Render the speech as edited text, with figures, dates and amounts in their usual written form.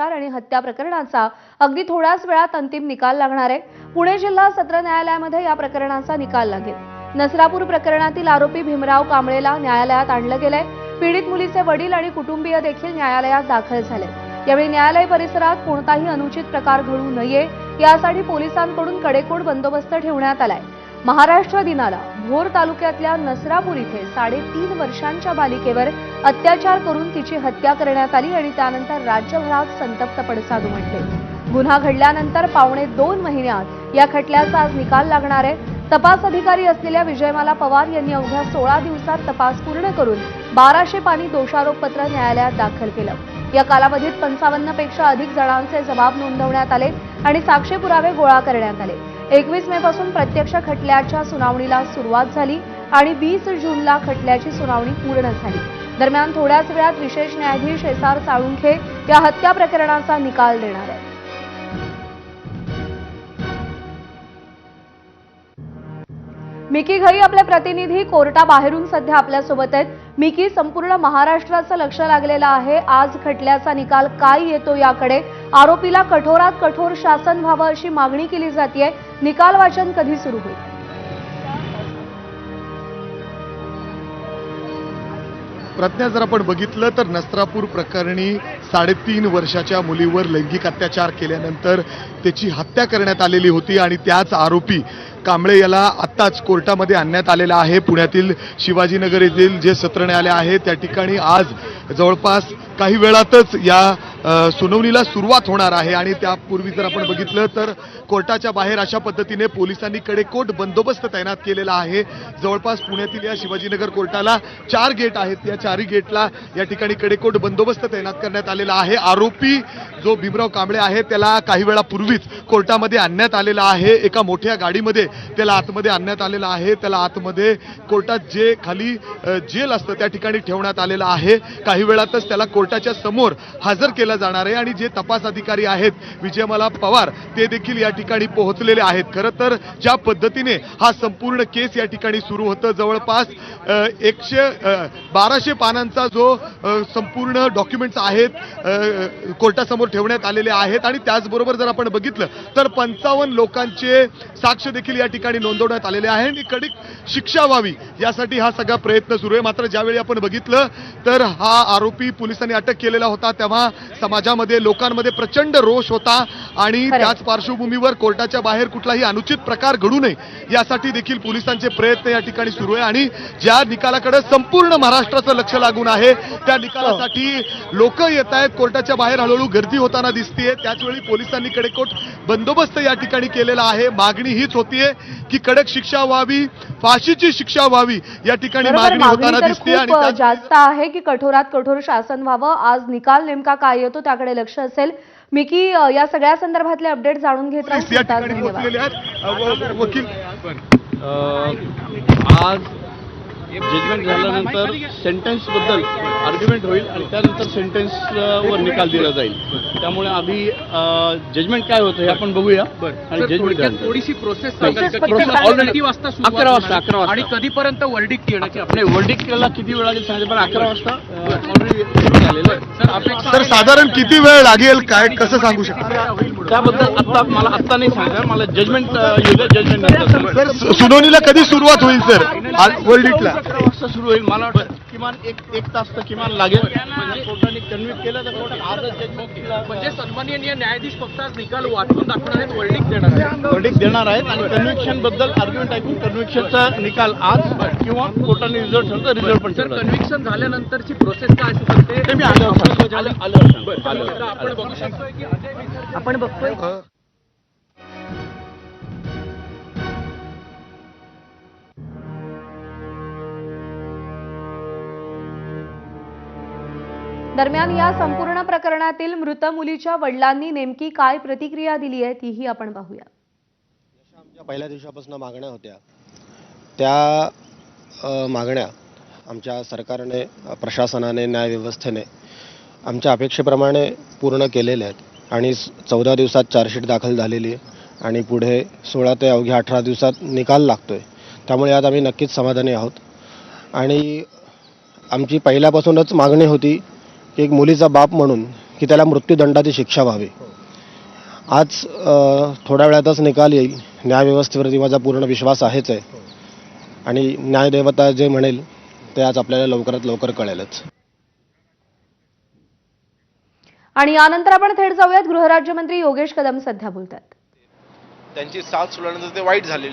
आणि हत्या प्रकरणाचा अगदी थोड्याच वेळात अंतिम निकाल लागणार आहे। पुणे जिल्हा सत्र न्यायालयामध्ये या प्रकरणाचा निकाल लागेल। नसरापूर प्रकरणातील आरोपी भीमराव कांबळेला न्यायालयात आणलं गेलंय। पीडित मुलीचे वडील आणि कुटुंबीय देखील न्यायालयात दाखल झाले। यावेळी न्यायालय परिसरात कोणताही अनुचित प्रकार घडू नये यासाठी पोलिसांकडून कडेकोट बंदोबस्त ठेवण्यात आलाय। महाराष्ट्र दिनाला भोर तालुक्यातल्या नसरापूर इथे 3.5 वर्षांच्या बालिकेवर अत्याचार करून तिची हत्या करण्यात आली आणि त्यानंतर राज्यभरात संतप्त पडसाद उमटले। गुन्हा घडल्यानंतर 2.25 महिन्यात या खटल्याचा आज निकाल लागणार आहे। तपास अधिकारी असलेल्या विजयमाला पवार यांनी अवघ्या 16 दिवसात तपास पूर्ण करून 1200 पानी दोषारोपपत्र न्यायालयात दाखल केलं। या कालावधीत 55 पेक्षा अधिक जणांचे जबाब नोंदवण्यात आले आणि साक्ष पुरावे गोळा करण्यात आले। 21 मे पासून प्रत्यक्ष खटल्याच्या सुनावणीला सुरुवात झाली आणि 20 जूनला खटल्याची सुनावणी पूर्ण झाली। दरम्यान थोड्याच वेळात विशेष न्यायाधीश एस.आर. साळुंखे या हत्या प्रकरणाचा निकाल देणार आहेत। मिकी घई आपले प्रतिनिधी कोर्टाबाहेरून सध्या आपल्यासोबत आहेत। मिकी, संपूर्ण महाराष्ट्राचं लक्ष लागलेलं आहे आज खटल्याचा निकाल काय येतो याकडे। आरोपीला कठोरात कठोर शासन व्हावं अशी मागणी केली जाते। निकाल वाचन कधी सुरू होईल? प्रज्ञा, जर आपण बघितलं तर नसरापूर प्रकरणी 3.5 वर्षाच्या मुलीवर लैंगिक अत्याचार केल्यानंतर त्याची हत्या करण्यात आलेली होती आणि त्याच आरोपी कांबळे याला आत्ताच कोर्टामध्ये आणण्यात आलेला आहे। पुण्यातील शिवाजीनगर येथील जे सत्र न्यायालय आहे त्या ठिकाणी आज जवळपास काही वेळातच या सुनावणीला सुरुवात होणार आहे आणि त्यापूर्वी जर आपण बघितलं तर कोर्टाच्या बाहेर अशा पद्धतीने पोलिसांनी कडेकोट बंदोबस्त तैनात केलेला आहे। जवळपास पुण्यातील या शिवाजीनगर कोर्टाला 4 गेट आहेत। या 4ही गेटला या ठिकाणी कडेकोट बंदोबस्त तैनात करण्यात आलेला आहे। आरोपी जो भीमराव कांबळे आहे त्याला काही वेळापूर्वीच कोर्टामध्ये आणण्यात आलेला आहे। एका मोठ्या गाडीमध्ये त्याला आतमध्ये आणण्यात आलेला आहे। त्याला आतमध्ये कोर्टात जे खाली जेल असतं त्या ठिकाणी ठेवण्यात आलेलं आहे। काही वेळातच त्याला कोर्टाच्या समोर हजर केलं जाणार आहे आणि जे तपास अधिकारी आहेत विजयमाला पवार ते देखील या ठिकाणी पोहोचलेले आहेत। खरं तर ज्या पद्धतीने हा संपूर्ण केस या ठिकाणी सुरू होतं, जवळपास 1200 पानांचा जो संपूर्ण डॉक्युमेंट्स आहेत कोर्टासमोर ठेवण्यात आलेले आहेत आणि त्याचबरोबर जर आपण बघितलं तर 55 लोकांचे साक्ष देखील या ठिकाणी नोंदवण्यात आलेले आहे आणि कडक शिक्षा व्हावी यासाठी हा सगळा प्रयत्न सुरू आहे। मात्र ज्यावेळी आपण बघितलं तर हा आरोपी पोलिसांनी अटक केलेला होता तेव्हा समाजामध्ये लोकांमध्ये प्रचंड रोष होता आणि त्याच पार्श्वभूमीवर कोर्टाच्या बाहेर कुठलाही अनुचित प्रकार घडू नये यासाठी देखील पोलिसांचे प्रयत्न या ठिकाणी सुरू आहे आणि ज्या निकालाकडे संपूर्ण महाराष्ट्राचं लक्ष लागून आहे त्या निकालासाठी लोक येत आहेत। कोर्टाच्या बाहेर हळूहळू गर्दी होताना दिसतेय। त्याचवेळी पोलिसांनी कडेकोट बंदोबस्त या ठिकाणी केलेला आहे। मागणी हीच होतीये की कडक शिक्षा व्हावी, फाशीची शिक्षा व्हावी या ठिकाणी मागणी होताना दिसते आणि जास्त आहे की कठोरात कठोर शासन व्हावं। आज निकाल नेमका काय येतो त्याकडे लक्ष असेल। मिकी, या सगळ्या संदर्भातले अपडेट जाणून घेत राहू। वकील, आज जजमेंट झाल्यानंतर सेंटेन्स बद्दल आर्ग्युमेंट होईल आणि त्यानंतर सेंटेन्स वर निकाल दिला जाईल। त्यामुळे आधी जजमेंट काय होतं हे आपण बघूया आणि जजमेंट थोडीशी प्रोसेस ऑलरेडी वाजता 11 वाजता आणि कधीपर्यंत वर्डिक्ट येण्याची नाही, वर्डिक्टला किती वेळ लागेल सांगितलं, पण 11 वाजता ऑलरेडी आलेलं आहे। तर साधारण किती वेळ लागेल काय कसं सांगू शकता? त्याबद्दल आता मला आत्ता नाही सांगता, मला जजमेंट जजमेंट सर सुनावणीला कधी सुरुवात होईल सर? वर्डिक्टला 11 वाजता सुरू होईल। मला वाटतं किमान एक तास तर किमान लागेल। कोर्टाने कन्व्हिक्ट केलं तर कोर्टात आजच जजमेंट म्हणजे सन्माननीय न्यायाधीश फक्त आज निकाल वाचून दाखवणार आहेत, वर्डिक्ट देणार आहेत आणि कन्व्हिक्शन बद्दल आर्ग्युमेंट ऐकून कन्व्हिक्शनचा निकाल आज किंवा कोर्टाने रिझल्ट ठरवतो, रिझल्ट पण कन्व्हिक्शन झाल्यानंतरची प्रोसेस काय असू शकते ते मी आलं आपण बघू शकतो की आपण बघतोय दरम्यान या संपूर्ण प्रकरणातील मृत मुलीच्या वडिलांनी नेमकी काय प्रतिक्रिया दिली आहे तीही आपण पाहूया। आमच्या पहिल्या दिवसापासून मागण्या होत्या, त्या मागण्या आमच्या सरकारने, प्रशासनाने, न्यायव्यवस्थेने आमच्या अपेक्षेप्रमाणे पूर्ण केलेल्या आहेत आणि 14 दिवसात चार्जशीट दाखल झालेली आहे आणि पुढे 16 ते अवघ्या 18 दिवसात निकाल लागतोय। त्यामुळे आज आम्ही नक्कीच समाधानी आहोत आणि आमची पहिल्यापासूनच मागणी होती की एक मुलीचा बाप म्हणून की त्याला मृत्यूदंडाची शिक्षा व्हावी. आज थोड्या वेळातच निकाल येईल. न्यायव्यवस्थेवरती माझा पूर्ण विश्वास आहेच आहे आणि न्यायदेवता जे म्हणेल ते आज आपल्याला लवकरात लवकर कळेलच. आणि यानंतर आपण थेट जाऊयात गृहराज्यमंत्री योगेश कदम सध्या बोलतात. त्यांची साथ सोडल्यानंतर ते वाईट झाले.